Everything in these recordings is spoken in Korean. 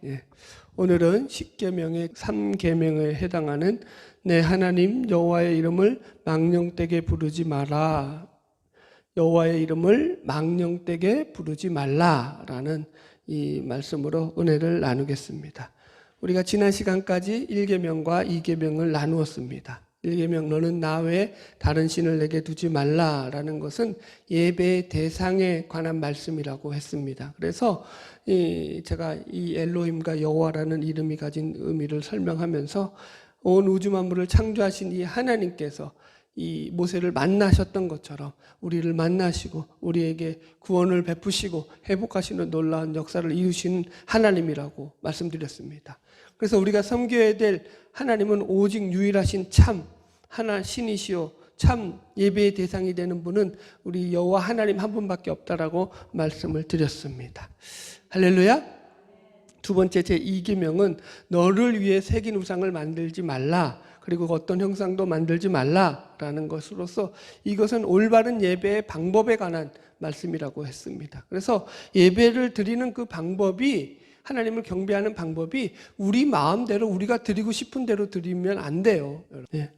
예. 오늘은 십계명의 3계명에 해당하는 내 하나님 여호와의 이름을 망령되게 부르지 마라. 여호와의 이름을 망령되게 부르지 말라라는 이 말씀으로 은혜를 나누겠습니다. 우리가 지난 시간까지 1계명과 2계명을 나누었습니다. 1계명 너는 나 외에 다른 신을 내게 두지 말라라는 것은 예배의 대상에 관한 말씀이라고 했습니다. 그래서 제가 이 엘로힘과 여호와라는 이름이 가진 의미를 설명하면서 온 우주 만물을 창조하신 이 하나님께서 이 모세를 만나셨던 것처럼 우리를 만나시고 우리에게 구원을 베푸시고 회복하시는 놀라운 역사를 이루시는 하나님이라고 말씀드렸습니다. 그래서 우리가 섬겨야 될 하나님은 오직 유일하신 참 하나 신이시오 참 예배의 대상이 되는 분은 우리 여호와 하나님 한 분밖에 없다라고 말씀을 드렸습니다. 할렐루야. 두 번째 제2계명은 너를 위해 새긴 우상을 만들지 말라. 그리고 어떤 형상도 만들지 말라라는 것으로서 이것은 올바른 예배의 방법에 관한 말씀이라고 했습니다. 그래서 예배를 드리는 그 방법이 하나님을 경배하는 방법이 우리 마음대로 우리가 드리고 싶은 대로 드리면 안 돼요.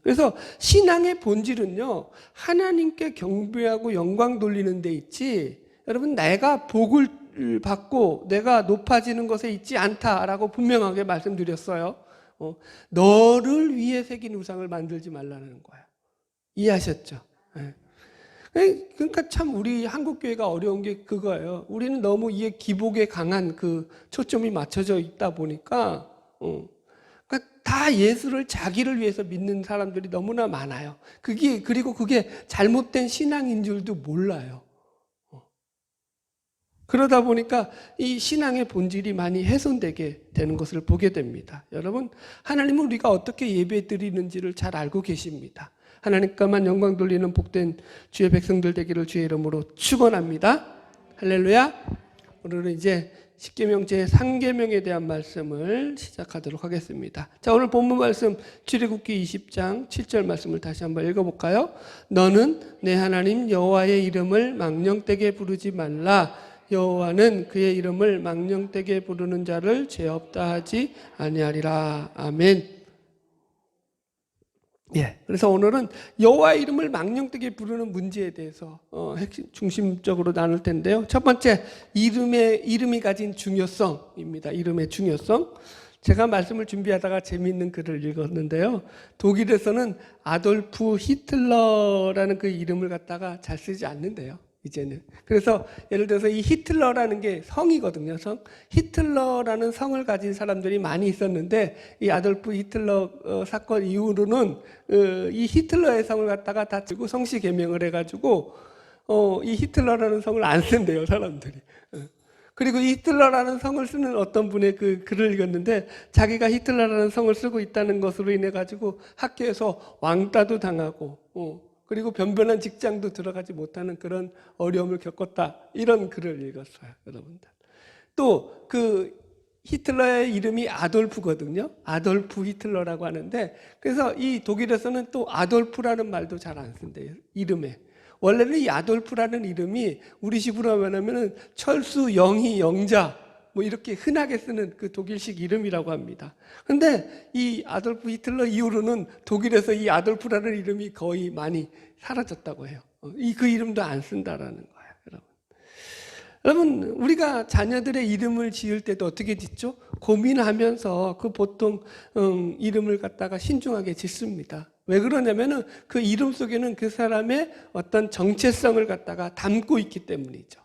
그래서 신앙의 본질은요, 하나님께 경배하고 영광 돌리는 데 있지, 여러분 내가 복을 받고 내가 높아지는 것에 있지 않다라고 분명하게 말씀드렸어요. 너를 위해 새긴 우상을 만들지 말라는 거야. 이해하셨죠? 그러니까 참 우리 한국교회가 어려운 게 그거예요. 우리는 너무 이게 기복에 강한 그 초점이 맞춰져 있다 보니까 그러니까 다 예수를 자기를 위해서 믿는 사람들이 너무나 많아요. 그리고 그게 잘못된 신앙인 줄도 몰라요. 그러다 보니까 이 신앙의 본질이 많이 훼손되게 되는 것을 보게 됩니다. 여러분, 하나님은 우리가 어떻게 예배 드리는지를 잘 알고 계십니다. 하나님께만 영광 돌리는 복된 주의 백성들 되기를 주의 이름으로 축원합니다. 할렐루야. 오늘은 이제 십계명 제3계명에 대한 말씀을 시작하도록 하겠습니다. 자, 오늘 본문 말씀 출애굽기 20장 7절 말씀을 다시 한번 읽어볼까요? 너는 내 하나님 여호와의 이름을 망령되게 부르지 말라. 여호와는 그의 이름을 망령되게 부르는 자를 죄 없다 하지 아니하리라. 아멘. 그래서 오늘은 여호와의 이름을 망령되게 부르는 문제에 대해서 중심적으로 나눌 텐데요. 첫 번째, 이름이 가진 중요성입니다. 이름의 중요성. 제가 말씀을 준비하다가 재미있는 글을 읽었는데요. 독일에서는 아돌프 히틀러라는 그 이름을 갖다가 잘 쓰지 않는데요. 이제는. 그래서 예를 들어서 이 히틀러라는 게 성이거든요. 히틀러라는 성을 가진 사람들이 많이 있었는데 이 아돌프 히틀러 사건 이후로는 이 히틀러의 성을 갖다가 다 들고 성씨 개명을 해가지고 이 히틀러라는 성을 안 쓴대요, 사람들이. 그리고 이 히틀러라는 성을 쓰는 어떤 분의 그 글을 읽었는데 자기가 히틀러라는 성을 쓰고 있다는 것으로 인해 가지고 학교에서 왕따도 당하고 그리고 변변한 직장도 들어가지 못하는 그런 어려움을 겪었다. 이런 글을 읽었어요, 여러분들. 또 그 히틀러의 이름이 아돌프거든요. 아돌프 히틀러라고 하는데 그래서 이 독일에서는 또 아돌프라는 말도 잘 안 쓴대요, 이름에. 원래는 이 아돌프라는 이름이 우리 식으로 하면은 철수, 영희, 영자 뭐 이렇게 흔하게 쓰는 그 독일식 이름이라고 합니다. 근데 이 아돌프 히틀러 이후로는 독일에서 이 아돌프라는 이름이 거의 많이 사라졌다고 해요. 그 이름도 안 쓴다라는 거예요, 여러분. 여러분, 우리가 자녀들의 이름을 지을 때도 어떻게 짓죠? 고민하면서 그 보통 이름을 갖다가 신중하게 짓습니다. 왜 그러냐면은 그 이름 속에는 그 사람의 어떤 정체성을 갖다가 담고 있기 때문이죠.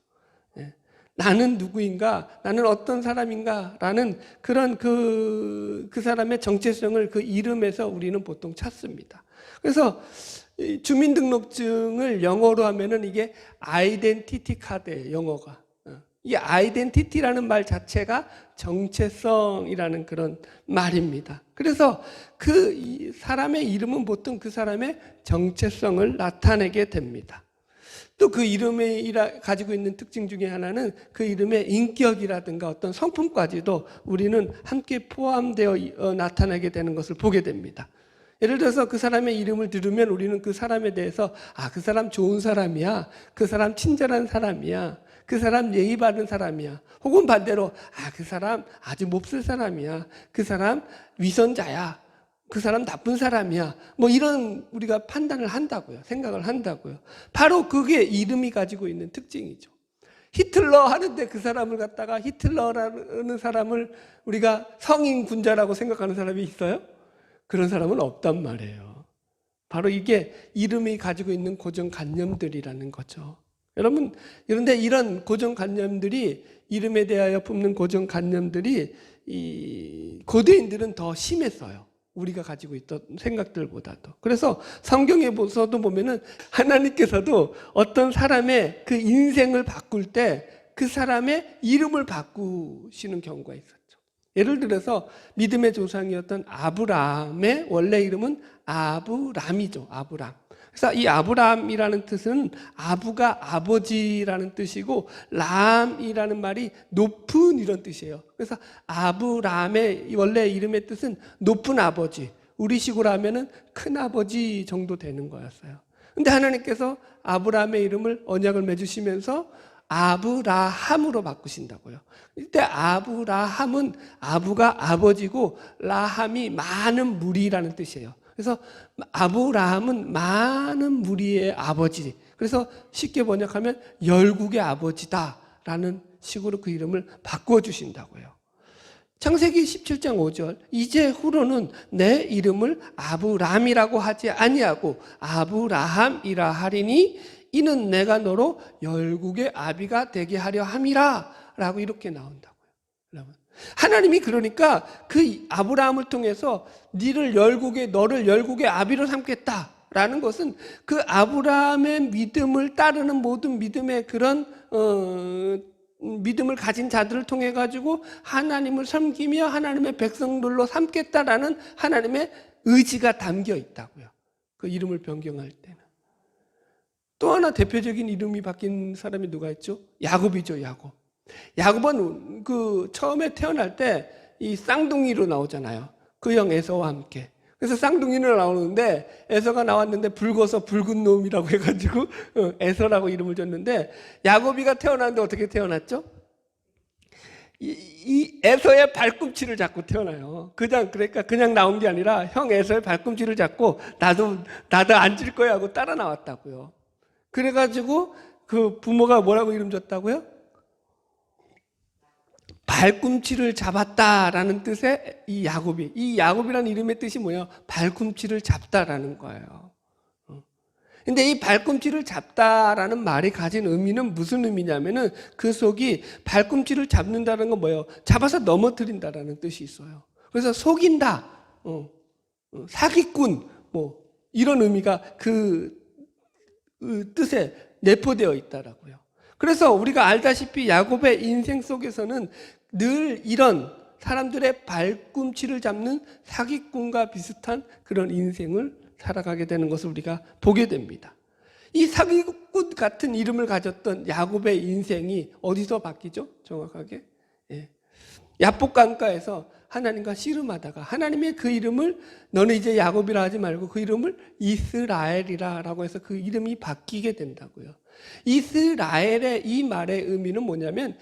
나는 누구인가, 나는 어떤 사람인가 라는 그런 그 사람의 정체성을 그 이름에서 우리는 보통 찾습니다. 그래서 주민등록증을 영어로 하면은 이게 아이덴티티 카드예요, 영어가. 이 아이덴티티라는 말 자체가 정체성이라는 그런 말입니다. 그래서 그 사람의 이름은 보통 그 사람의 정체성을 나타내게 됩니다. 또 그 이름이 가지고 있는 특징 중에 하나는 그 이름의 인격이라든가 어떤 성품까지도 우리는 함께 포함되어 나타나게 되는 것을 보게 됩니다. 예를 들어서 그 사람의 이름을 들으면 우리는 그 사람에 대해서 그 사람 좋은 사람이야, 그 사람 친절한 사람이야, 그 사람 예의 바른 사람이야. 혹은 반대로 그 사람 아주 몹쓸 사람이야. 그 사람 위선자야. 그 사람 나쁜 사람이야. 뭐 이런 우리가 판단을 한다고요. 생각을 한다고요. 바로 그게 이름이 가지고 있는 특징이죠. 히틀러 하는데 그 사람을 갖다가 히틀러라는 사람을 우리가 성인 군자라고 생각하는 사람이 있어요? 그런 사람은 없단 말이에요. 바로 이게 이름이 가지고 있는 고정관념들이라는 거죠. 여러분, 그런데 이런 고정관념들이, 이름에 대하여 품는 고정관념들이 이 고대인들은 더 심했어요. 우리가 가지고 있던 생각들보다도. 그래서 성경에서도 보면은 하나님께서도 어떤 사람의 그 인생을 바꿀 때 그 사람의 이름을 바꾸시는 경우가 있었죠. 예를 들어서 믿음의 조상이었던 아브라함의 원래 이름은 아브람이죠. 아브람. 그래서 이 아브람이라는 뜻은 아부가 아버지라는 뜻이고 람이라는 말이 높은 이런 뜻이에요. 그래서 아브람의 원래 이름의 뜻은 높은 아버지, 우리식으로 하면은 큰 아버지 정도 되는 거였어요. 근데 하나님께서 아브람의 이름을 언약을 맺으시면서 아브라함으로 바꾸신다고요. 이때 아브라함은 아부가 아버지고 라함이 많은 무리라는 뜻이에요. 그래서 아브라함은 많은 무리의 아버지. 그래서 쉽게 번역하면 열국의 아버지다라는 식으로 그 이름을 바꿔주신다고요. 창세기 17장 5절 이제 후로는 내 이름을 아브람이라고 하지 아니하고 아브라함이라 하리니 이는 내가 너로 열국의 아비가 되게 하려 함이라 라고 이렇게 나온다고요. 여러분, 하나님이 그러니까 그 아브라함을 통해서 너를 열국의 아비로 삼겠다라는 것은 그 아브라함의 믿음을 따르는 모든 믿음의 그런 믿음을 가진 자들을 통해 가지고 하나님을 섬기며 하나님의 백성들로 삼겠다라는 하나님의 의지가 담겨 있다고요. 그 이름을 변경할 때는. 또 하나 대표적인 이름이 바뀐 사람이 누가 있죠? 야곱이죠. 야곱은 그 처음에 태어날 때 이 쌍둥이로 나오잖아요. 그 형 에서와 함께. 그래서 쌍둥이로 나오는데 에서가 나왔는데 붉어서 붉은 놈이라고 해가지고 에서라고 이름을 줬는데 야곱이가 태어났는데 어떻게 태어났죠? 이 에서의 발꿈치를 잡고 태어나요. 그러니까 그냥 나온 게 아니라 형 에서의 발꿈치를 잡고 나도 앉을 거야 하고 따라 나왔다고요. 그래가지고 그 부모가 뭐라고 이름 줬다고요? 발꿈치를 잡았다라는 뜻의 이 야곱이라는 이름의 뜻이 뭐예요? 발꿈치를 잡다라는 거예요. 근데 이 발꿈치를 잡다라는 말이 가진 의미는 무슨 의미냐면은 그 속이 발꿈치를 잡는다는 건 뭐예요? 잡아서 넘어뜨린다라는 뜻이 있어요. 그래서 속인다, 사기꾼, 뭐 이런 의미가 그 뜻에 내포되어 있다라고요. 그래서 우리가 알다시피 야곱의 인생 속에서는 늘 이런 사람들의 발꿈치를 잡는 사기꾼과 비슷한 그런 인생을 살아가게 되는 것을 우리가 보게 됩니다. 이 사기꾼 같은 이름을 가졌던 야곱의 인생이 어디서 바뀌죠? 정확하게 야복 강가에서 하나님과 씨름하다가 하나님의 그 이름을 너는 이제 야곱이라 하지 말고 그 이름을 이스라엘이라고 해서 그 이름이 바뀌게 된다고요. 이스라엘의 이 말의 의미는 뭐냐면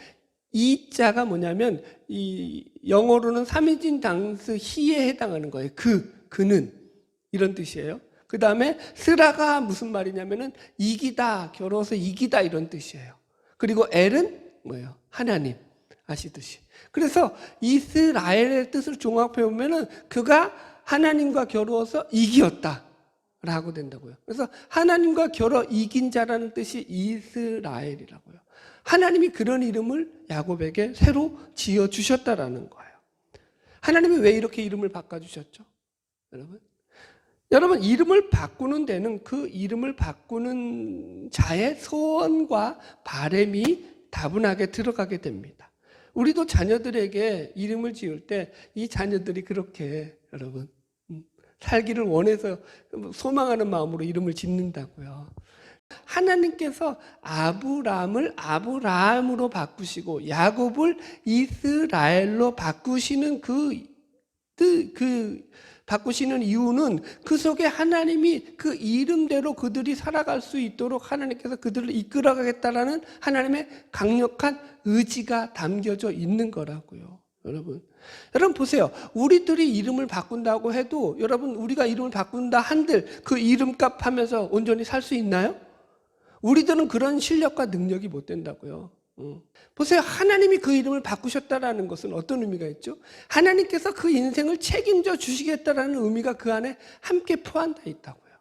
이 자가 뭐냐면 이 영어로는 3인칭 단수 히에 해당하는 거예요. 그는 이런 뜻이에요. 그 다음에 스라가 무슨 말이냐면은 이기다, 겨루어서 이기다 이런 뜻이에요. 그리고 엘은 뭐예요? 하나님 아시듯이. 그래서 이스라엘의 뜻을 종합해 보면은 그가 하나님과 겨루어서 이기었다 라고 된다고요. 그래서 하나님과 겨루 이긴 자라는 뜻이 이스라엘이라고요. 하나님이 그런 이름을 야곱에게 새로 지어 주셨다라는 거예요. 하나님이 왜 이렇게 이름을 바꿔 주셨죠? 여러분 이름을 바꾸는 데는 그 이름을 바꾸는 자의 소원과 바람이 다분하게 들어가게 됩니다. 우리도 자녀들에게 이름을 지을 때 이 자녀들이 그렇게 여러분 살기를 원해서 소망하는 마음으로 이름을 짓는다고요. 하나님께서 아브람을 아브라함으로 바꾸시고 야곱을 이스라엘로 바꾸시는 그 바꾸시는 이유는 그 속에 하나님이 그 이름대로 그들이 살아갈 수 있도록 하나님께서 그들을 이끌어가겠다라는 하나님의 강력한 의지가 담겨져 있는 거라고요. 여러분 보세요. 우리들이 이름을 바꾼다고 해도 여러분 우리가 이름을 바꾼다 한들 그 이름값 하면서 온전히 살 수 있나요? 우리들은 그런 실력과 능력이 못 된다고요. 보세요. 하나님이 그 이름을 바꾸셨다라는 것은 어떤 의미가 있죠? 하나님께서 그 인생을 책임져 주시겠다라는 의미가 그 안에 함께 포함되어 있다고요.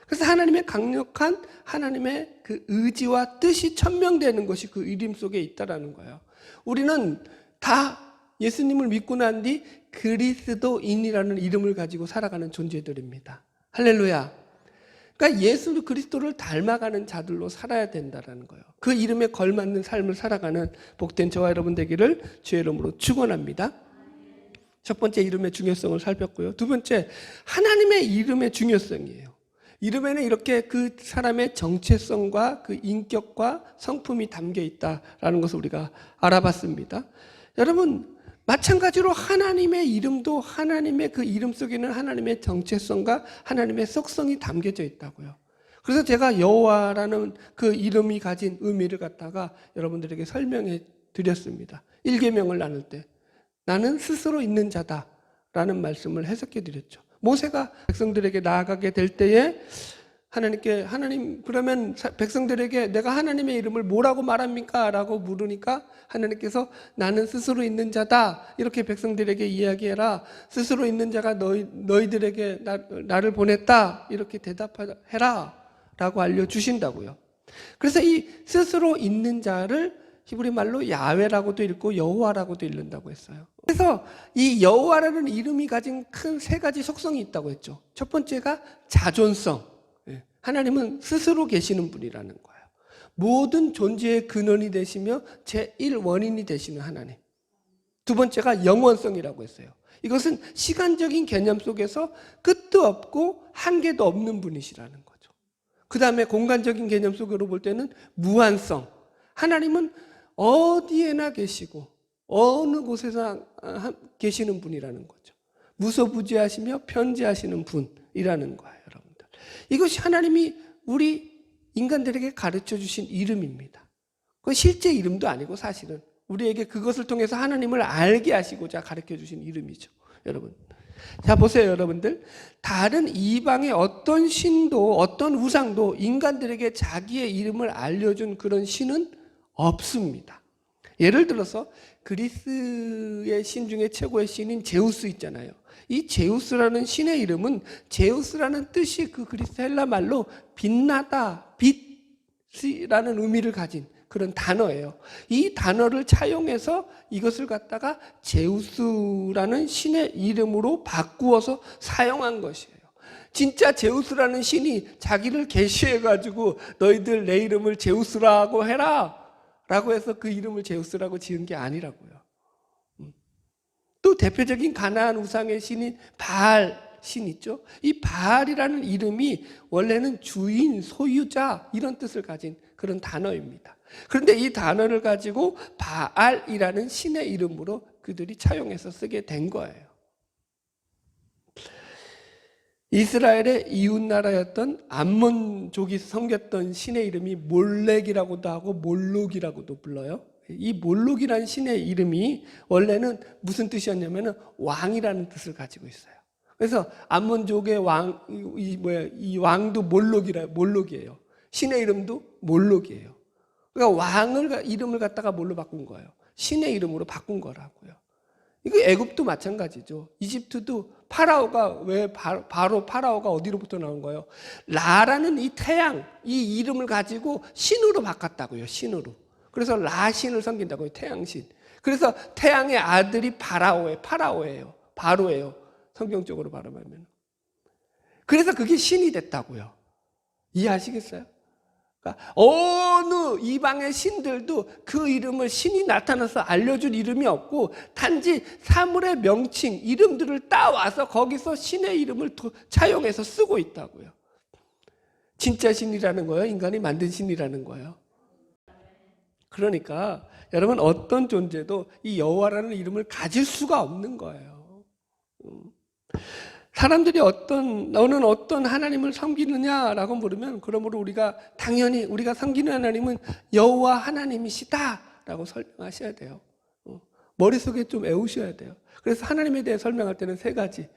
그래서 하나님의 강력한 하나님의 그 의지와 뜻이 천명되는 것이 그 이름 속에 있다라는 거예요. 우리는 다 예수님을 믿고 난 뒤 그리스도인이라는 이름을 가지고 살아가는 존재들입니다. 할렐루야. 그러니까 예수 그리스도를 닮아가는 자들로 살아야 된다는 거예요. 그 이름에 걸맞는 삶을 살아가는 복된 저와 여러분 되기를 주의 이름으로 축원합니다. 첫 번째 이름의 중요성을 살폈고요. 두 번째 하나님의 이름의 중요성이에요. 이름에는 이렇게 그 사람의 정체성과 그 인격과 성품이 담겨 있다라는 것을 우리가 알아봤습니다. 여러분 마찬가지로 하나님의 이름도 하나님의 그 이름 속에는 하나님의 정체성과 하나님의 속성이 담겨져 있다고요. 그래서 제가 여호와라는 그 이름이 가진 의미를 갖다가 여러분들에게 설명해 드렸습니다. 1계명을 나눌 때 나는 스스로 있는 자다라는 말씀을 해석해 드렸죠. 모세가 백성들에게 나아가게 될 때에 하나님 그러면 백성들에게 내가 하나님의 이름을 뭐라고 말합니까? 라고 물으니까 하나님께서 나는 스스로 있는 자다 이렇게 백성들에게 이야기해라. 스스로 있는 자가 너희들에게 나를 보냈다 이렇게 대답해라 라고 알려주신다고요. 그래서 이 스스로 있는 자를 히브리 말로 야훼라고도 읽고 여호와라고도 읽는다고 했어요. 그래서 이 여호와라는 이름이 가진 큰 세 가지 속성이 있다고 했죠. 첫 번째가 자존성. 하나님은 스스로 계시는 분이라는 거예요. 모든 존재의 근원이 되시며 제1원인이 되시는 하나님. 두 번째가 영원성이라고 했어요. 이것은 시간적인 개념 속에서 끝도 없고 한계도 없는 분이시라는 거죠. 그 다음에 공간적인 개념 속으로 볼 때는 무한성. 하나님은 어디에나 계시고 어느 곳에서 계시는 분이라는 거죠. 무소부지하시며 편지하시는 분이라는 거예요. 이것이 하나님이 우리 인간들에게 가르쳐 주신 이름입니다. 그건 실제 이름도 아니고 사실은 우리에게 그것을 통해서 하나님을 알게 하시고자 가르쳐 주신 이름이죠. 여러분. 자, 보세요, 여러분들. 다른 이방의 어떤 신도 어떤 우상도 인간들에게 자기의 이름을 알려준 그런 신은 없습니다. 예를 들어서 그리스의 신 중에 최고의 신인 제우스 있잖아요. 이 제우스라는 신의 이름은 제우스라는 뜻이 그 그리스 헬라 말로 빛나다, 빛이라는 의미를 가진 그런 단어예요. 이 단어를 차용해서 이것을 갖다가 제우스라는 신의 이름으로 바꾸어서 사용한 것이에요. 진짜 제우스라는 신이 자기를 계시해가지고 너희들 내 이름을 제우스라고 해라 라고 해서 그 이름을 제우스라고 지은 게 아니라고요. 또 대표적인 가나안 우상의 신인 바알 신 있죠. 이 바알이라는 이름이 원래는 주인, 소유자 이런 뜻을 가진 그런 단어입니다. 그런데 이 단어를 가지고 바알이라는 신의 이름으로 그들이 차용해서 쓰게 된 거예요. 이스라엘의 이웃나라였던 암몬족이 섬겼던 신의 이름이 몰렉이라고도 하고 몰록이라고도 불러요. 이 몰록이라는 신의 이름이 원래는 무슨 뜻이었냐면 왕이라는 뜻을 가지고 있어요. 그래서 암몬족의 이 왕도 몰록이에요. 신의 이름도 몰록이에요. 그러니까 이름을 갖다가 뭘로 바꾼 거예요? 신의 이름으로 바꾼 거라고요. 이거 애굽도 마찬가지죠. 이집트도 파라오가 왜 바로 파라오가 어디로부터 나온 거예요? 라라는 이 태양, 이 이름을 가지고 신으로 바꿨다고요. 신으로. 그래서 라신을 섬긴다고요. 태양신. 그래서 태양의 아들이 파라오예요. 바로예요. 성경적으로 발음하면. 그래서 그게 신이 됐다고요. 이해하시겠어요? 그러니까 어느 이방의 신들도 그 이름을 신이 나타나서 알려줄 이름이 없고 단지 사물의 명칭, 이름들을 따와서 거기서 신의 이름을 차용해서 쓰고 있다고요. 진짜 신이라는 거예요? 인간이 만든 신이라는 거예요? 그러니까 여러분 어떤 존재도 이 여호와라는 이름을 가질 수가 없는 거예요. 사람들이 너는 어떤 하나님을 섬기느냐라고 물으면, 그러므로 우리가 당연히 우리가 섬기는 하나님은 여호와 하나님이시다라고 설명하셔야 돼요. 머릿속에 좀 외우셔야 돼요. 그래서 하나님에 대해 설명할 때는 세 가지,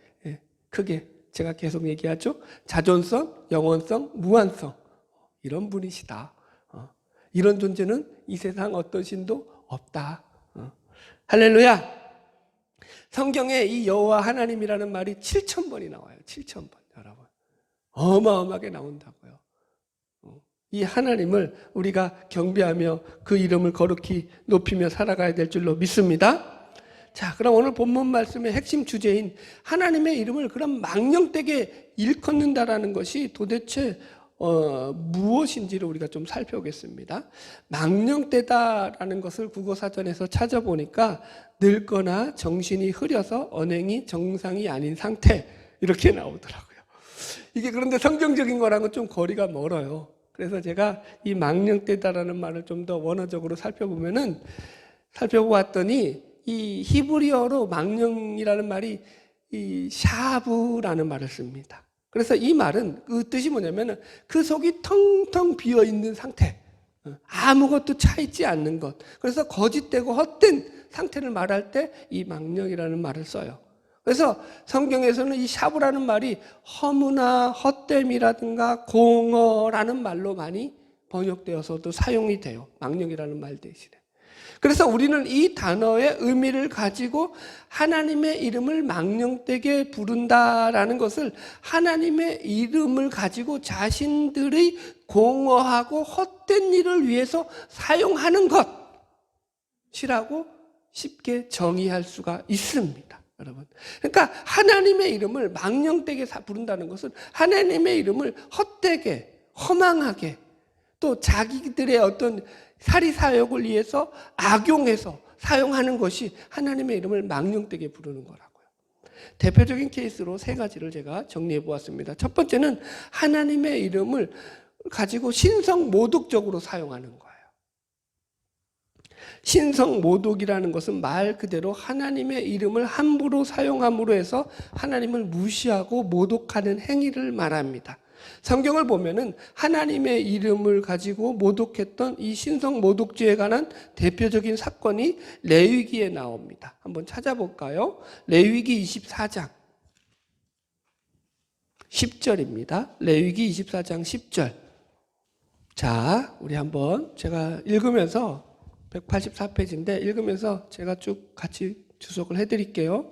크게 제가 계속 얘기하죠. 자존성, 영원성, 무한성. 이런 분이시다. 이런 존재는 이 세상 어떤 신도 없다. 할렐루야. 성경에 이 여호와 하나님이라는 말이 7,000번이 나와요. 7,000번, 여러분. 어마어마하게 나온다고요. 이 하나님을 우리가 경배하며 그 이름을 거룩히 높이며 살아가야 될 줄로 믿습니다. 자, 그럼 오늘 본문 말씀의 핵심 주제인 하나님의 이름을 그럼 망령되게 일컫는다라는 것이 도대체 무엇인지를 우리가 좀 살펴보겠습니다. 망령되다라는 것을 국어사전에서 찾아보니까 늙거나 정신이 흐려서 언행이 정상이 아닌 상태, 이렇게 나오더라고요. 이게 그런데 성경적인 거랑은 좀 거리가 멀어요. 그래서 제가 이 망령되다라는 말을 좀 더 원어적으로 살펴보았더니 이 히브리어로 망령이라는 말이 이 샤브라는 말을 씁니다. 그래서 이 말은 그 뜻이 뭐냐면 그 속이 텅텅 비어 있는 상태, 아무것도 차 있지 않는 것. 그래서 거짓되고 헛된 상태를 말할 때 이 망령이라는 말을 써요. 그래서 성경에서는 이 샤브라는 말이 허무나 헛됨이라든가 공허라는 말로 많이 번역되어서도 사용이 돼요. 망령이라는 말 대신에. 그래서 우리는 이 단어의 의미를 가지고 하나님의 이름을 망령되게 부른다라는 것을 하나님의 이름을 가지고 자신들의 공허하고 헛된 일을 위해서 사용하는 것이라고 쉽게 정의할 수가 있습니다, 여러분. 그러니까 하나님의 이름을 망령되게 부른다는 것은 하나님의 이름을 헛되게, 허망하게, 또 자기들의 어떤 사리사욕을 위해서 악용해서 사용하는 것이 하나님의 이름을 망령되게 부르는 거라고요. 대표적인 케이스로 세 가지를 제가 정리해 보았습니다. 첫 번째는 하나님의 이름을 가지고 신성모독적으로 사용하는 거예요. 신성모독이라는 것은 말 그대로 하나님의 이름을 함부로 사용함으로 해서 하나님을 무시하고 모독하는 행위를 말합니다. 성경을 보면은 하나님의 이름을 가지고 모독했던 이 신성 모독죄에 관한 대표적인 사건이 레위기에 나옵니다. 한번 찾아볼까요? 레위기 24장 10절입니다. 레위기 24장 10절. 자, 우리 한번 제가 읽으면서 184페이지인데 읽으면서 제가 쭉 같이 주석을 해드릴게요.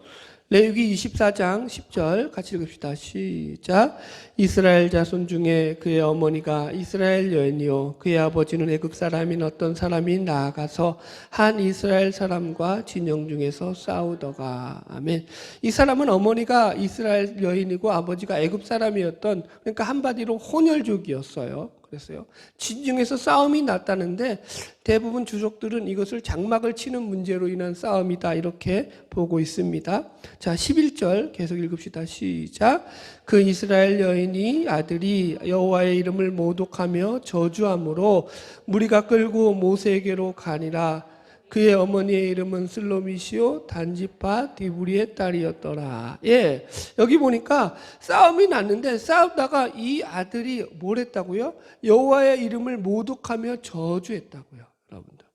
레위기 24장 10절 같이 읽읍시다. 시작. 이스라엘 자손 중에 그의 어머니가 이스라엘 여인이요 그의 아버지는 애굽 사람인 어떤 사람이 나아가서 한 이스라엘 사람과 진영 중에서 싸우더가. 아멘. 이 사람은 어머니가 이스라엘 여인이고 아버지가 애굽 사람이었던, 그러니까 한마디로 혼혈족이었어요. 그랬어요. 진중에서 싸움이 났다는데 대부분 주족들은 이것을 장막을 치는 문제로 인한 싸움이다, 이렇게 보고 있습니다. 자, 11절 계속 읽읍시다. 시작. 그 이스라엘 여인이 아들이 여호와의 이름을 모독하며 저주함으로 무리가 끌고 모세에게로 가니라. 그의 어머니의 이름은 슬로미시오 단지파 디브리의 딸이었더라. 예, 여기 보니까 싸움이 났는데 싸우다가 이 아들이 뭘 했다고요? 여호와의 이름을 모독하며 저주했다고요, 여러분들.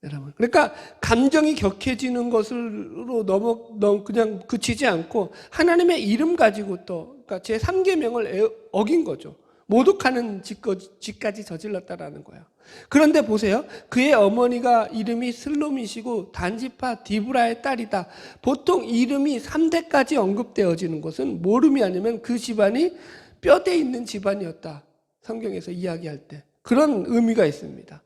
여러분, 그러니까 감정이 격해지는 것으로 그냥 그치지 않고 하나님의 이름 가지고 또, 그러니까 제 3계명을 어긴 거죠. 모독하는 짓까지 저질렀다라는 거예요. 그런데 보세요. 그의 어머니가 이름이 슬로미시고 단지파 디브라의 딸이다. 보통 이름이 3대까지 언급되어지는 것은 뭘 의미하냐면 그 집안이 뼈대 있는 집안이었다, 성경에서 이야기할 때. 그런 의미가 있습니다.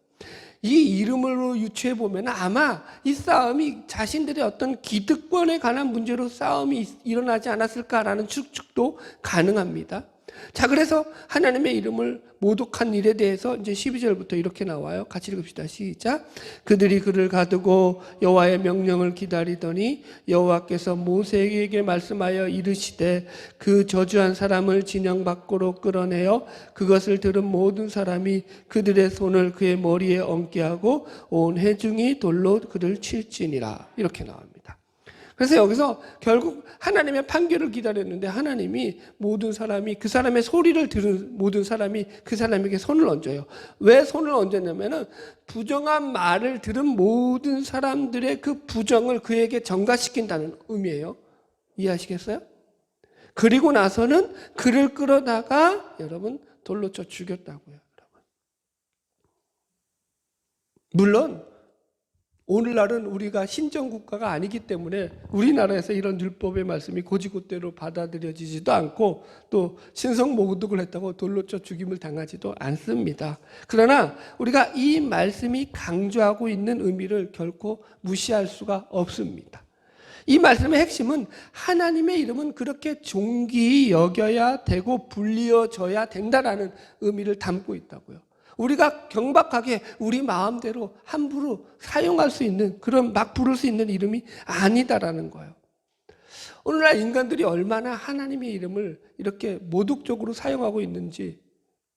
이 이름으로 유추해 보면 아마 이 싸움이 자신들의 어떤 기득권에 관한 문제로 싸움이 일어나지 않았을까라는 추측도 가능합니다. 자, 그래서 하나님의 이름을 모독한 일에 대해서 이제 12절부터 이렇게 나와요. 같이 읽읍시다. 시작. 그들이 그를 가두고 여호와의 명령을 기다리더니 여호와께서 모세에게 말씀하여 이르시되 그 저주한 사람을 진영 밖으로 끌어내어 그것을 들은 모든 사람이 그들의 손을 그의 머리에 얹게 하고 온 회중이 돌로 그를 칠지니라. 이렇게 나옵니다. 그래서 여기서 결국 하나님의 판결을 기다렸는데 하나님이 모든 사람이 그 사람의 소리를 들은 모든 사람이 그 사람에게 손을 얹어요. 왜 손을 얹었냐면은 부정한 말을 들은 모든 사람들의 그 부정을 그에게 전가시킨다는 의미예요. 이해하시겠어요? 그리고 나서는 그를 끌어다가 여러분 돌로 쳐 죽였다고요. 여러분. 물론 오늘날은 우리가 신정국가가 아니기 때문에 우리나라에서 이런 율법의 말씀이 곧이곧대로 받아들여지지도 않고 또 신성모독을 했다고 돌로 쳐 죽임을 당하지도 않습니다. 그러나 우리가 이 말씀이 강조하고 있는 의미를 결코 무시할 수가 없습니다. 이 말씀의 핵심은 하나님의 이름은 그렇게 존귀히 여겨야 되고 불리어져야 된다라는 의미를 담고 있다고요. 우리가 경박하게 우리 마음대로 함부로 사용할 수 있는 그런 막 부를 수 있는 이름이 아니다라는 거예요. 오늘날 인간들이 얼마나 하나님의 이름을 이렇게 모독적으로 사용하고 있는지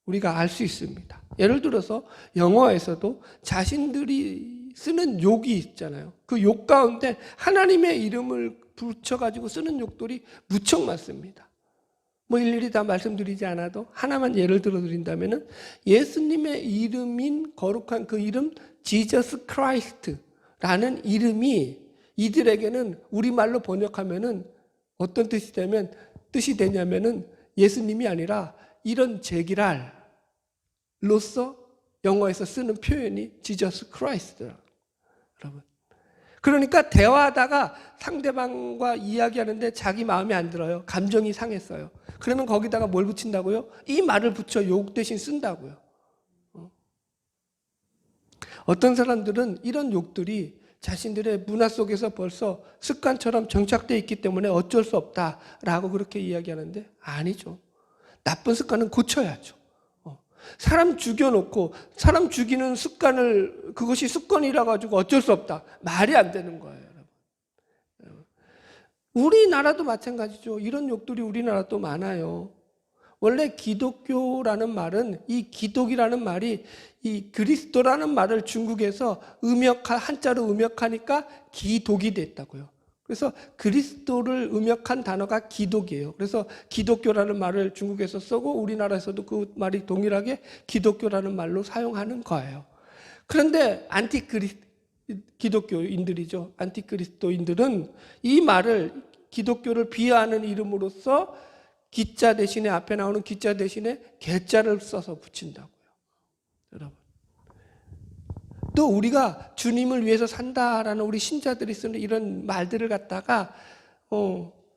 우리가 알 수 있습니다. 예를 들어서 영어에서도 자신들이 쓰는 욕이 있잖아요. 그 욕 가운데 하나님의 이름을 붙여가지고 쓰는 욕들이 무척 많습니다. 뭐 일일이 다 말씀드리지 않아도 하나만 예를 들어 드린다면은 예수님의 이름인 거룩한 그 이름 지저스 크라이스트라는 이름이 이들에게는 우리말로 번역하면은 어떤 뜻이 되냐면은 예수님이 아니라 이런 제기랄로서 영어에서 쓰는 표현이 지저스 크라이스트. 여러분. 그러니까 대화하다가 상대방과 이야기하는데 자기 마음에 안 들어요. 감정이 상했어요. 그러면 거기다가 뭘 붙인다고요? 이 말을 붙여 욕 대신 쓴다고요. 어떤 사람들은 이런 욕들이 자신들의 문화 속에서 벌써 습관처럼 정착되어 있기 때문에 어쩔 수 없다라고 그렇게 이야기하는데 아니죠. 나쁜 습관은 고쳐야죠. 사람 죽여놓고 사람 죽이는 습관을 그것이 습관이라 가지고 어쩔 수 없다. 말이 안 되는 거예요. 여러분. 우리나라도 마찬가지죠. 이런 욕들이 우리나라도 많아요. 원래 기독교라는 말은 이 기독이라는 말이 이 그리스도라는 말을 중국에서 한자로 음역하니까 기독이 됐다고요. 그래서 그리스도를 음역한 단어가 기독이에요. 그래서 기독교라는 말을 중국에서 쓰고 우리나라에서도 그 말이 동일하게 기독교라는 말로 사용하는 거예요. 그런데 기독교인들이죠. 안티그리스도인들은 이 말을 기독교를 비하하는 이름으로써 기자 대신에 앞에 나오는 기자 대신에 개자를 써서 붙인다고요. 여러분. 또 우리가 주님을 위해서 산다라는 우리 신자들이 쓰는 이런 말들을 갖다가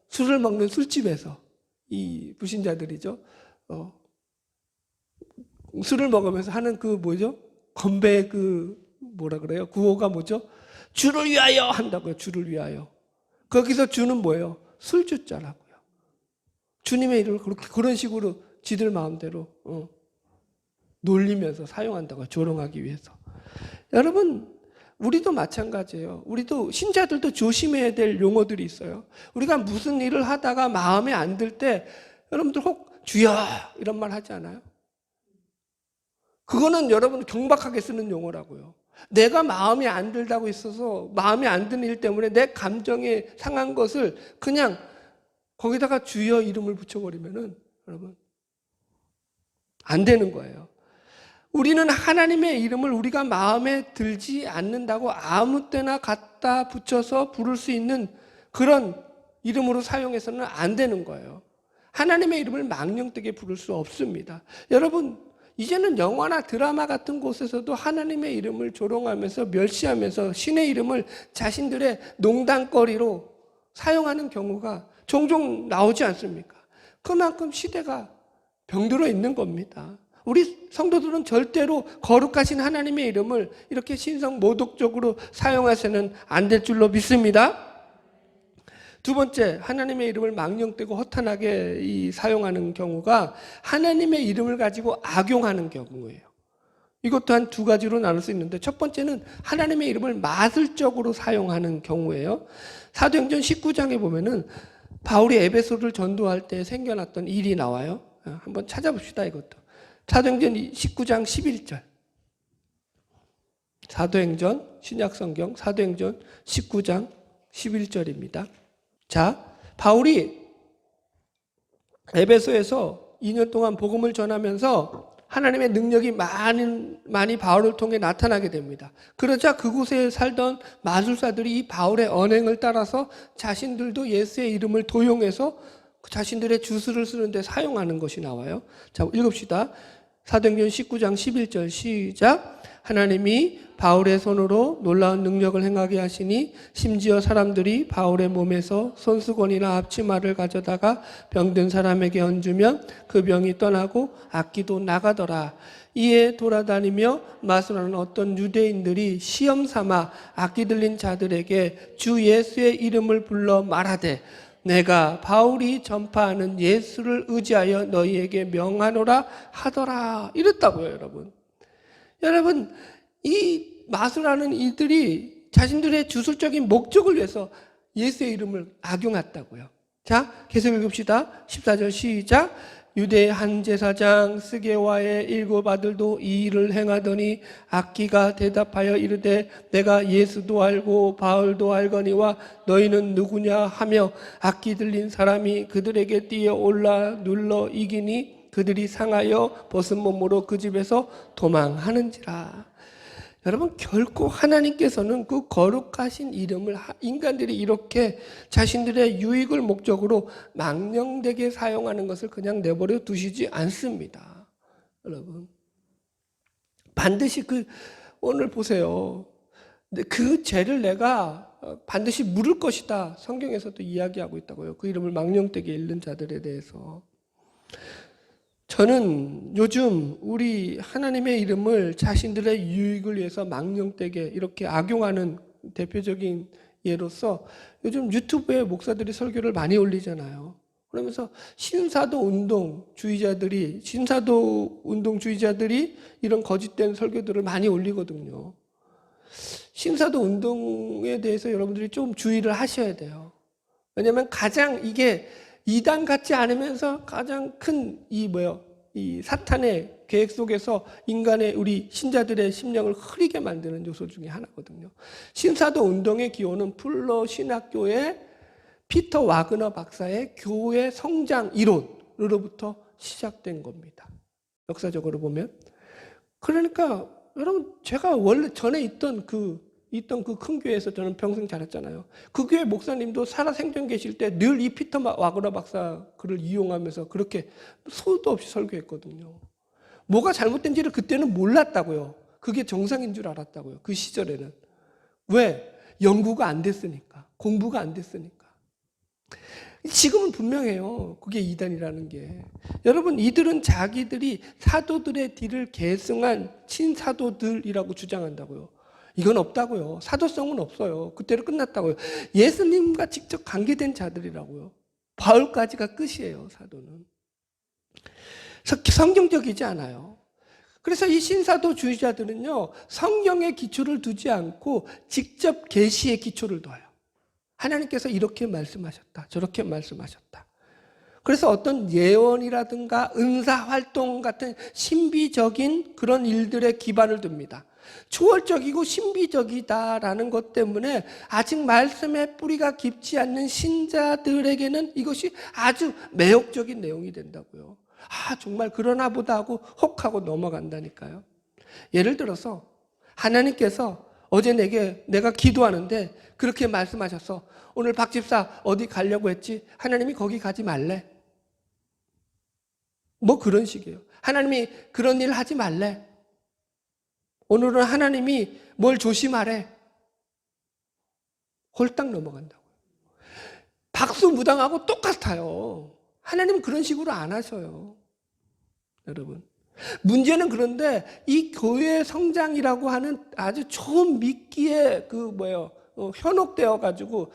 술을 먹는 술집에서 이 불신자들이죠. 술을 먹으면서 하는 그 뭐죠? 건배 뭐라 그래요? 구호가 뭐죠? 주를 위하여 한다고요. 주를 위하여. 거기서 주는 뭐예요? 술주자라고요. 주님의 이름을 그런 식으로 지들 마음대로 놀리면서 사용한다고요. 조롱하기 위해서. 여러분, 우리도 마찬가지예요. 우리도 신자들도 조심해야 될 용어들이 있어요. 우리가 무슨 일을 하다가 마음에 안 들 때 여러분들 혹 주여 이런 말 하지 않아요? 그거는 여러분 경박하게 쓰는 용어라고요. 내가 마음에 안 들다고 있어서 마음에 안 드는 일 때문에 내 감정에 상한 것을 그냥 거기다가 주여 이름을 붙여버리면은 여러분 안 되는 거예요. 우리는 하나님의 이름을 우리가 마음에 들지 않는다고 아무 때나 갖다 붙여서 부를 수 있는 그런 이름으로 사용해서는 안 되는 거예요. 하나님의 이름을 망령되게 부를 수 없습니다. 여러분, 이제는 영화나 드라마 같은 곳에서도 하나님의 이름을 조롱하면서 멸시하면서 신의 이름을 자신들의 농담거리로 사용하는 경우가 종종 나오지 않습니까? 그만큼 시대가 병들어 있는 겁니다. 우리 성도들은 절대로 거룩하신 하나님의 이름을 이렇게 신성 모독적으로 사용해서는 안 될 줄로 믿습니다. 두 번째, 하나님의 이름을 망령되고 허탄하게 사용하는 경우가 하나님의 이름을 가지고 악용하는 경우예요. 이것도 한 두 가지로 나눌 수 있는데 첫 번째는 하나님의 이름을 마술적으로 사용하는 경우예요. 사도행전 19장에 보면은 바울이 에베소를 전도할 때 생겨났던 일이 나와요. 한번 찾아봅시다, 이것도. 사도행전 19장 11절. 사도행전, 신약성경, 사도행전 19장 11절입니다. 자, 바울이 에베소에서 2년 동안 복음을 전하면서 하나님의 능력이 많이 바울을 통해 나타나게 됩니다. 그러자 그곳에 살던 마술사들이 이 바울의 언행을 따라서 자신들도 예수의 이름을 도용해서 자신들의 주술을 쓰는데 사용하는 것이 나와요. 자, 읽읍시다. 사도행전 19장 11절 시작. 하나님이 바울의 손으로 놀라운 능력을 행하게 하시니 심지어 사람들이 바울의 몸에서 손수건이나 앞치마를 가져다가 병든 사람에게 얹으면 그 병이 떠나고 악기도 나가더라. 이에 돌아다니며 마술하는 어떤 유대인들이 시험 삼아 악기 들린 자들에게 주 예수의 이름을 불러 말하되 내가 바울이 전파하는 예수를 의지하여 너희에게 명하노라 하더라. 이랬다고요, 여러분. 여러분, 이 마술하는 이들이 자신들의 주술적인 목적을 위해서 예수의 이름을 악용했다고요. 자, 계속 읽읍시다. 14절 시작. 유대의 한 제사장 스게와의 7 아들도 이 일을 행하더니 악기가 대답하여 이르되 내가 예수도 알고 바울도 알거니와 너희는 누구냐 하며 악기 들린 사람이 그들에게 뛰어올라 눌러 이기니 그들이 상하여 벗은 몸으로 그 집에서 도망하는지라. 여러분, 결코 하나님께서는 그 거룩하신 이름을 인간들이 이렇게 자신들의 유익을 목적으로 망령되게 사용하는 것을 그냥 내버려 두시지 않습니다. 여러분, 반드시 오늘 보세요. 그 죄를 내가 반드시 물을 것이다. 성경에서도 이야기하고 있다고요. 그 이름을 망령되게 잃는 자들에 대해서. 저는 요즘 우리 하나님의 이름을 자신들의 유익을 위해서 망령되게 이렇게 악용하는 대표적인 예로서 요즘 유튜브에 목사들이 설교를 많이 올리잖아요. 그러면서 신사도 운동주의자들이 이런 거짓된 설교들을 많이 올리거든요. 신사도 운동에 대해서 여러분들이 좀 주의를 하셔야 돼요. 왜냐하면 가장 이게 이단 같지 않으면서 가장 큰 이 사탄의 계획 속에서 인간의 우리 신자들의 심령을 흐리게 만드는 요소 중에 하나거든요. 신사도 운동의 기원은 풀러 신학교의 피터 와그너 박사의 교회 성장 이론으로부터 시작된 겁니다. 역사적으로 보면. 그러니까 여러분, 제가 원래 전에 있던 그 큰 교회에서 저는 평생 자랐잖아요. 그 교회 목사님도 살아생전 계실 때 늘 이 피터 와그너 박사 글을 이용하면서 그렇게 소도 없이 설교했거든요. 뭐가 잘못된지를 그때는 몰랐다고요. 그게 정상인 줄 알았다고요. 그 시절에는. 왜? 연구가 안 됐으니까. 공부가 안 됐으니까. 지금은 분명해요. 그게 이단이라는 게. 여러분, 이들은 자기들이 사도들의 뒤를 계승한 친사도들이라고 주장한다고요. 이건 없다고요. 사도성은 없어요. 그때로 끝났다고요. 예수님과 직접 관계된 자들이라고요. 바울까지가 끝이에요, 사도는. 성경적이지 않아요. 그래서 이 신사도주의자들은요, 성경에 기초를 두지 않고 직접 계시에 기초를 둬요. 하나님께서 이렇게 말씀하셨다, 저렇게 말씀하셨다. 그래서 어떤 예언이라든가 은사활동 같은 신비적인 그런 일들에 기반을 둡니다. 초월적이고 신비적이다라는 것 때문에 아직 말씀의 뿌리가 깊지 않는 신자들에게는 이것이 아주 매혹적인 내용이 된다고요. 정말 그러나 보다 하고 혹하고 넘어간다니까요. 예를 들어서 하나님께서 어제 내가 기도하는데 그렇게 말씀하셔서 오늘 박 집사 어디 가려고 했지? 하나님이 거기 가지 말래. 뭐 그런 식이에요. 하나님이 그런 일 하지 말래. 오늘은 하나님이 뭘 조심하래. 홀딱 넘어간다고요. 박수무당하고 똑같아요. 하나님은 그런 식으로 안 하셔요. 여러분. 문제는 그런데 이 교회의 성장이라고 하는 아주 좋은 미끼에 현혹되어 가지고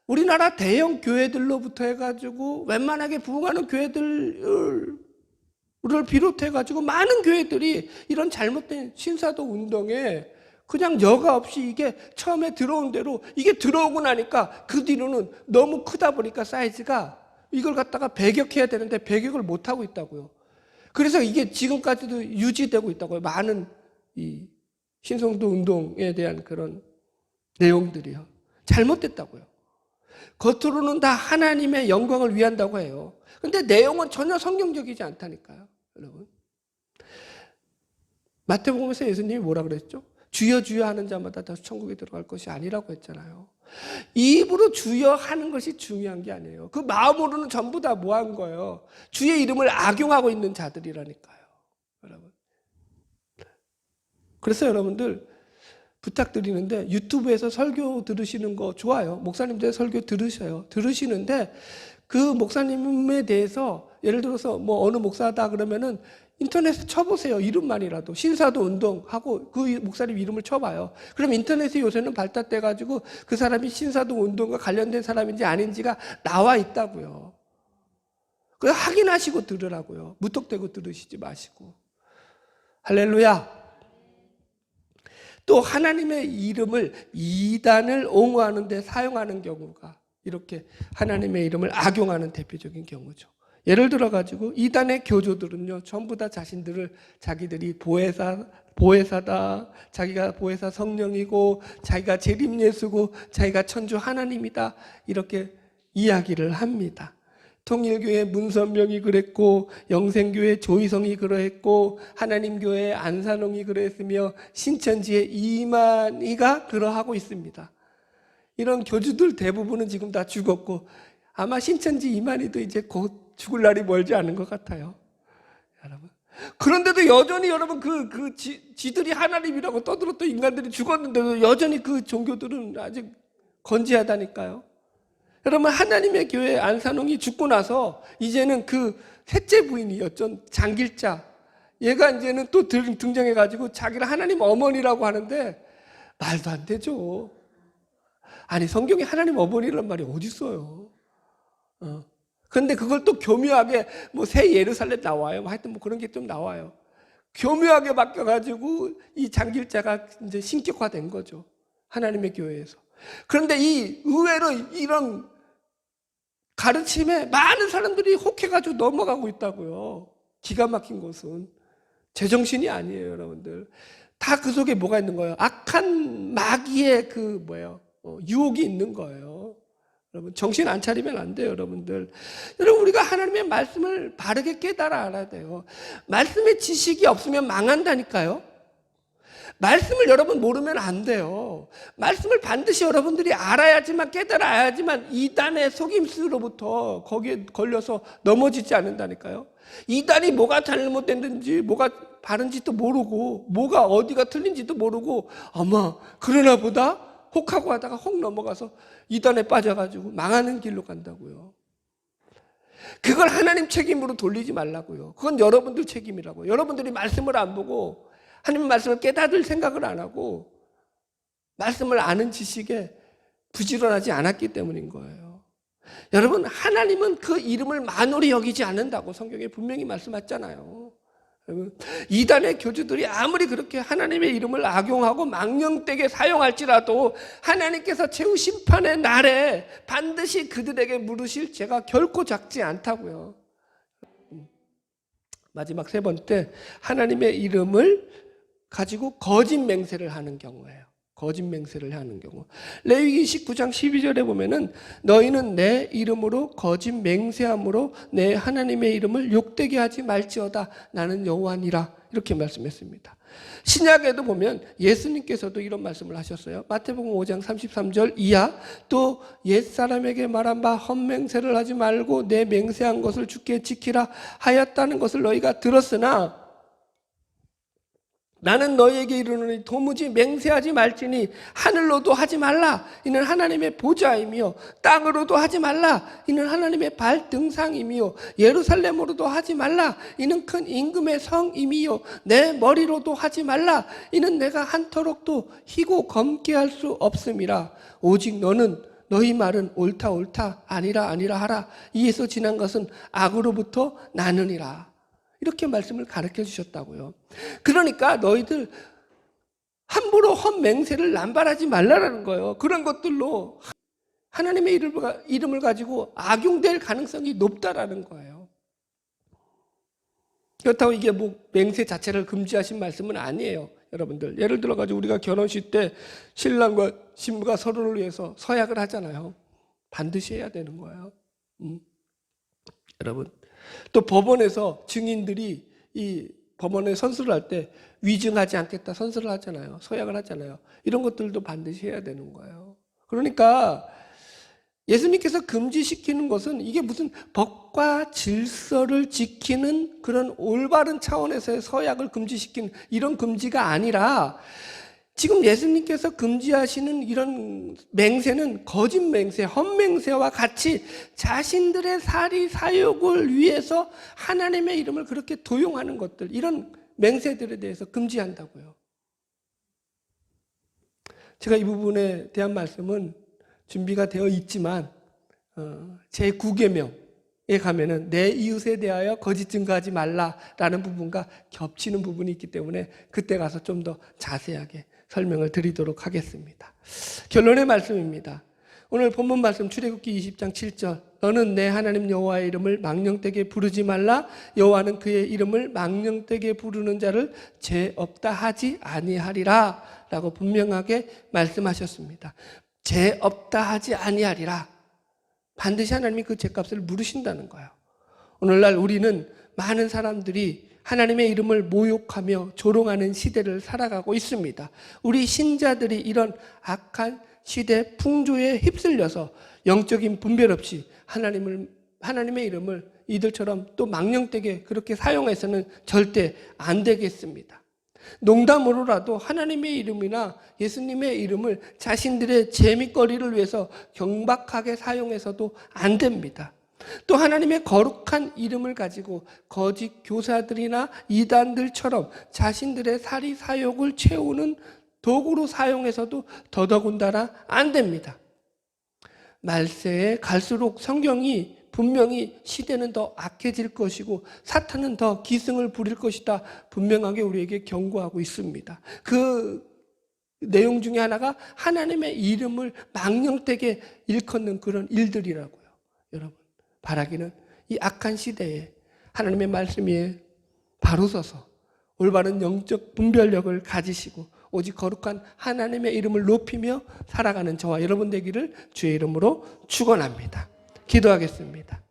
우리나라 대형 교회들로부터 해가지고 웬만하게 부흥하는 교회들을 비롯해가지고 많은 교회들이 이런 잘못된 신사도 운동에 그냥 여과 없이 이게 처음에 들어온 대로 이게 들어오고 나니까 그 뒤로는 너무 크다 보니까 사이즈가 이걸 갖다가 배격해야 되는데 배격을 못하고 있다고요. 그래서 이게 지금까지도 유지되고 있다고요. 많은 이 신성도 운동에 대한 그런 내용들이요. 잘못됐다고요. 겉으로는 다 하나님의 영광을 위한다고 해요. 근데 내용은 전혀 성경적이지 않다니까요, 여러분. 마태복음에서 예수님이 뭐라 그랬죠? 주여 주여 하는 자마다 다 천국에 들어갈 것이 아니라고 했잖아요. 입으로 주여 하는 것이 중요한 게 아니에요. 그 마음으로는 전부 다 뭐 한 거예요? 주의 이름을 악용하고 있는 자들이라니까요, 여러분. 그래서 여러분들 부탁드리는데 유튜브에서 설교 들으시는 거 좋아요. 목사님들 설교 들으셔요. 들으시는데 그 목사님에 대해서 예를 들어서 뭐 어느 목사다 그러면은 인터넷에 쳐보세요. 이름만이라도. 신사도 운동하고 그 목사님 이름을 쳐봐요. 그럼 인터넷에 요새는 발달돼가지고 그 사람이 신사도 운동과 관련된 사람인지 아닌지가 나와 있다고요. 그래서 확인하시고 들으라고요. 무턱대고 들으시지 마시고. 할렐루야. 또 하나님의 이름을 이단을 옹호하는 데 사용하는 경우가 이렇게 하나님의 이름을 악용하는 대표적인 경우죠. 예를 들어가지고 이단의 교조들은요, 전부 다 자기들이 보혜사다, 자기가 보혜사 성령이고, 자기가 재림예수고, 자기가 천주 하나님이다, 이렇게 이야기를 합니다. 통일교회 문선명이 그랬고, 영생교회 조희성이 그러했고, 하나님교회 안산홍이 그랬으며, 신천지의 이만희가 그러하고 있습니다. 이런 교주들 대부분은 지금 다 죽었고, 아마 신천지 이만희도 이제 곧 죽을 날이 멀지 않은 것 같아요, 여러분. 그런데도 여전히 여러분 지들이 하나님이라고 떠들었던 인간들이 죽었는데도 여전히 그 종교들은 아직 건재하다니까요. 여러분, 하나님의 교회 안산홍이 죽고 나서 이제는 그 셋째 부인이었죠, 장길자. 얘가 이제는 또 등장해가지고 자기를 하나님 어머니라고 하는데 말도 안 되죠. 아니, 성경에 하나님 어머니란 말이 어디 있어요? 그런데 그걸 또 교묘하게 뭐 새 예루살렘 나와요. 하여튼 뭐 그런 게 좀 나와요. 교묘하게 바뀌어가지고 이 장길자가 이제 신격화된 거죠, 하나님의 교회에서. 그런데 이 의외로 이런 가르침에 많은 사람들이 혹해가지고 넘어가고 있다고요. 기가 막힌 것은 제정신이 아니에요, 여러분들. 다 그 속에 뭐가 있는 거예요? 악한 마귀의 유혹이 있는 거예요. 여러분, 정신 안 차리면 안 돼요, 여러분들. 여러분, 우리가 하나님의 말씀을 바르게 깨달아 알아야 돼요. 말씀의 지식이 없으면 망한다니까요. 말씀을 여러분 모르면 안 돼요. 말씀을 반드시 여러분들이 알아야지만, 깨달아야지만 이단의 속임수로부터 거기에 걸려서 넘어지지 않는다니까요. 이단이 뭐가 잘못됐는지, 뭐가 바른지도 모르고, 뭐가 어디가 틀린지도 모르고, 아마 그러나 보다 혹하고 하다가 혹 넘어가서 이단에 빠져가지고 망하는 길로 간다고요. 그걸 하나님 책임으로 돌리지 말라고요. 그건 여러분들 책임이라고요. 여러분들이 말씀을 안 보고 하나님 말씀을 깨닫을 생각을 안 하고 말씀을 아는 지식에 부지런하지 않았기 때문인 거예요. 여러분, 하나님은 그 이름을 만홀히 여기지 않는다고 성경에 분명히 말씀하셨잖아요. 이단의 교주들이 아무리 그렇게 하나님의 이름을 악용하고 망령되게 사용할지라도 하나님께서 최후 심판의 날에 반드시 그들에게 물으실 죄가 결코 작지 않다고요. 마지막 세 번째, 하나님의 이름을 가지고 거짓 맹세를 하는 경우예요. 거짓 맹세를 하는 경우. 레위기 19장 12절에 보면은 너희는 내 이름으로 거짓 맹세함으로 내 하나님의 이름을 욕되게 하지 말지어다. 나는 여호와니라. 이렇게 말씀했습니다. 신약에도 보면 예수님께서도 이런 말씀을 하셨어요. 마태복음 5장 33절 이하 또 옛사람에게 말한 바 헛맹세를 하지 말고 내 맹세한 것을 주께 지키라 하였다는 것을 너희가 들었으나 나는 너희에게 이르노니 도무지 맹세하지 말지니 하늘로도 하지 말라 이는 하나님의 보좌이며 땅으로도 하지 말라 이는 하나님의 발등상이며 예루살렘으로도 하지 말라 이는 큰 임금의 성임이요 내 머리로도 하지 말라 이는 내가 한터록도 희고 검게 할 수 없음이라 오직 너는 너희 말은 옳다 옳다 아니라 아니라 하라 이에서 지난 것은 악으로부터 나느니라. 이렇게 말씀을 가르쳐 주셨다고요. 그러니까 너희들 함부로 헛맹세를 남발하지 말라라는 거예요. 그런 것들로 하나님의 이름을 가지고 악용될 가능성이 높다라는 거예요. 그렇다고 이게 뭐 맹세 자체를 금지하신 말씀은 아니에요. 여러분들, 예를 들어 가지고 우리가 결혼식 때 신랑과 신부가 서로를 위해서 서약을 하잖아요. 반드시 해야 되는 거예요. 여러분, 또 법원에서 증인들이 이 법원에 선수를 할 때 위증하지 않겠다 선수를 하잖아요. 서약을 하잖아요. 이런 것들도 반드시 해야 되는 거예요. 그러니까 예수님께서 금지시키는 것은 이게 무슨 법과 질서를 지키는 그런 올바른 차원에서의 서약을 금지시키는 이런 금지가 아니라, 지금 예수님께서 금지하시는 이런 맹세는 거짓 맹세, 헛맹세와 같이 자신들의 사리 사욕을 위해서 하나님의 이름을 그렇게 도용하는 것들, 이런 맹세들에 대해서 금지한다고요. 제가 이 부분에 대한 말씀은 준비가 되어 있지만 제9계명에 가면은 내 이웃에 대하여 거짓 증거하지 말라라는 부분과 겹치는 부분이 있기 때문에 그때 가서 좀 더 자세하게 설명을 드리도록 하겠습니다. 결론의 말씀입니다. 오늘 본문 말씀 출애굽기 20장 7절, 너는 내 하나님 여호와의 이름을 망령되게 부르지 말라. 여호와는 그의 이름을 망령되게 부르는 자를 죄 없다 하지 아니하리라 라고 분명하게 말씀하셨습니다. 죄 없다 하지 아니하리라. 반드시 하나님이 그 죄값을 물으신다는 거예요. 오늘날 우리는 많은 사람들이 하나님의 이름을 모욕하며 조롱하는 시대를 살아가고 있습니다. 우리 신자들이 이런 악한 시대 풍조에 휩쓸려서 영적인 분별 없이 하나님의 이름을 이들처럼 또 망령되게 그렇게 사용해서는 절대 안 되겠습니다. 농담으로라도 하나님의 이름이나 예수님의 이름을 자신들의 재미거리를 위해서 경박하게 사용해서도 안 됩니다. 또 하나님의 거룩한 이름을 가지고 거짓 교사들이나 이단들처럼 자신들의 사리 사욕을 채우는 도구로 사용해서도 더더군다나 안 됩니다. 말세에 갈수록 성경이 분명히 시대는 더 악해질 것이고 사탄은 더 기승을 부릴 것이다 분명하게 우리에게 경고하고 있습니다. 그 내용 중에 하나가 하나님의 이름을 망령되게 일컫는 그런 일들이라고요. 여러분, 바라기는 이 악한 시대에 하나님의 말씀 위에 바로 서서 올바른 영적 분별력을 가지시고 오직 거룩한 하나님의 이름을 높이며 살아가는 저와 여러분 되기를 주의 이름으로 축원합니다. 기도하겠습니다.